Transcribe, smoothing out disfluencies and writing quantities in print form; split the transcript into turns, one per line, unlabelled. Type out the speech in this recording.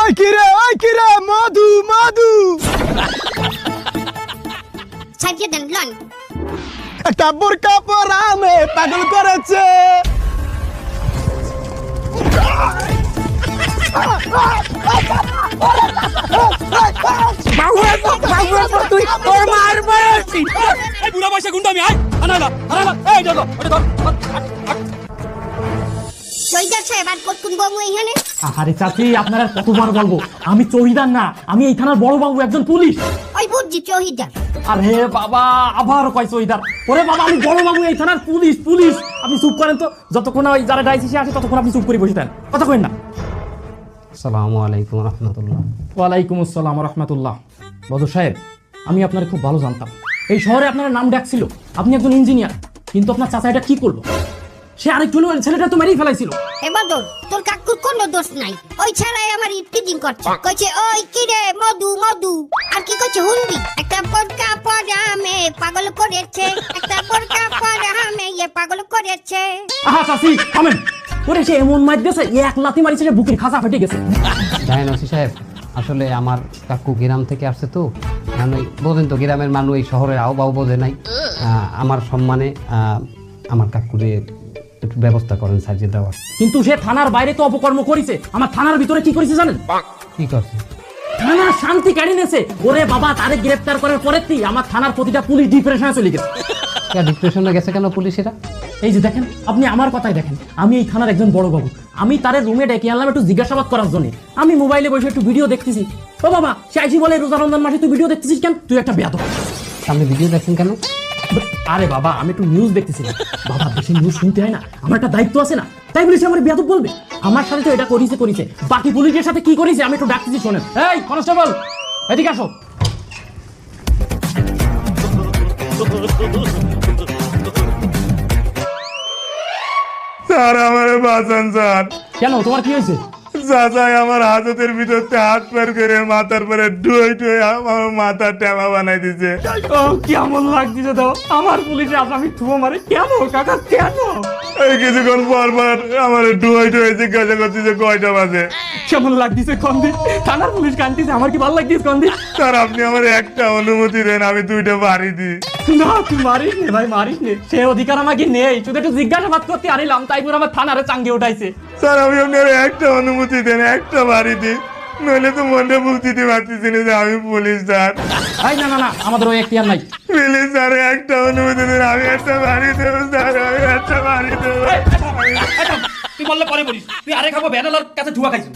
ওই কিরে মধু মধু
ছাড়িয়ে দেন লন।
একটা বোরকা পরা মেয়ে পাগল করেছে।
তুই তোর মার বয়সী এই বুড়া বয়সে গুন্ডা আমি আনালা এই ধর
চৈদার সাহেব আর কতক্ষণ বমু এখানে?
আরে চাচি আপনারা কতবার বলবো আমি চৌহিদার না, আমি এই থানার বড় বাবু, একজন পুলিশ।
ওই বুঝছি চৌহিদার।
আরে বাবা আবার কয় চৌহিদার? ওরে বাবা আমি বড় বাবু, এই থানার পুলিশ পুলিশ। আপনি চুপ করেন তো, যতক্ষণ না ওই যারা ডাইসিসে আসে ততক্ষণ আপনি চুপ করে বসে থাকেন, কথা কইন না।
আসসালামু আলাইকুম রহমতুল্লাহ।
ওয়ালাইকুম আসসালাম রহমতুল্লাহ। বদর সাহেব আমি আপনার খুব ভালো জানতাম, এই শহরে আপনার নাম ডাকছিল, আপনি একজন ইঞ্জিনিয়ার, কিন্তু আপনার চাচা এটা কি করলো? সে আরেকটু ছেলেটা তো মেরেই ফেলাইছিল।
এবার তোর কাকুর কোনো দোষ নাই, ওই ছাড়াই আমার ইফতিজিং করছে, কইছে ওই কিরে মধু মধু, আর কি কইছে হুন্ডি। একটা বোরকা পরা মেয়ে পাগল করেছে, একটা বোরকা পরা মেয়ে পাগল করেছে।
আহা চাচি থামেন, ওরে সে এমন মার দিয়েছে এক লাথি মারিছে যে বুকের খাঁচা ফেটে গেছে।
জানেন ওসি সাহেব, আসলে আমার কাকু গ্রাম থেকে আসছে তো, মানে বোঝেন তো গ্রামের মানুষ এই শহরের আও বোঝে নাই। আমার সম্মানে আমার কাকুরে একটু ব্যবস্থা করেন সাজিয়ে দেওয়ার।
কিন্তু সে থানার বাইরে তো অপকর্ম করেছে, আমার থানার ভিতরে কি করেছে জানেন?
কি করছে?
থানার শান্তি কেড়ে নিয়েছে। ওরে বাবা তারে গ্রেফতার করার পরেই আমার থানার প্রতিটা পুলিশ ডিপ্রেশনে চলে গেছে।
ডিপ্রেশনে গেছে কেন পুলিশেরা?
এই যে দেখেন, আপনি আমার কথাই দেখেন, আমি এই থানার একজন বড় বাবু, আমি তারে রুমে ডেকে আনলাম একটু জিজ্ঞাসাবাদ করার জন্য। আমি মোবাইলে বসে একটু ভিডিও দেখতেছি। ও বাবা সে আইসি বলে রোজা রমজান মাসে তুই ভিডিও দেখতেছিস কেন? তুই একটা বেয়াদব।
আপনি ভিডিও দেখছেন কেন?
আরে বাবা আমি একটু নিউজ দেখতেছিলাম। বাবা বেশি নিউজ শুনতে হয় না, আমার একটা দায়িত্ব আছে না, তাই বলেছে আমার বেয়াদব বলবে? আমার সাথে তো এটা করেছে, বাকি পুলিশের সাথে কি করেছে আমি একটু ডাকতেছি, শোনেন। এই কনস্টেবল এদিকে আসো।
স্যার আমার বাঁচান স্যার।
কেন তোমার কি হয়েছে?
চাচাই আমার হাতের ভিতরতে হাত বের করে মাথার পরে ডুয়ে ডুয়ে আমার মাথার টেমা বানাই দিছে।
ও কেমন লাগতেছে তো, আমার পুলিশে আসামি থুবো মারে কেন কাকা কেন?
এই কিছুক্ষণ পর পর আমার ডুয়ে ডুয়ে জিজ্ঞাসা করতেছে কয়টা বাজে।
কেমন লাগতেছে কন্দি? থানার পুলিশ কান্দিছে, আমার কি ভালো লাগতেছে কন্দি?
স্যার আপনি আমার একটা অনুমতি দেন, আমি দুইটা বাড়ি দিই।
না তুই মারিস নে ভাই, মারিস নে, সে অধিকার আমাকে নেই, শুধু একটু জিজ্ঞাসাবাদ করতে আনিলাম, তাই পুরো আমার থানারে চাঙ্গে উঠাইছে।
স্যার আমি আপনার একটা অনুমতি দেন, একটা বাড়ি দিই, নইলে তো মনে বুঝতে পারতেছি না যে আমি পুলিশ স্যার।
এই না না না আমাদের ওই এখতিয়ার নাই।
প্লিজ স্যার একটা অনুমতি দেন, আমি একটা বাড়ি দেবো স্যার, আমি একটা বাড়ি দেবো।
তুই বললে পরে বলিস, তুই আরে খাবো ভ্যানালার কাছে ধোয়া খাইছিস।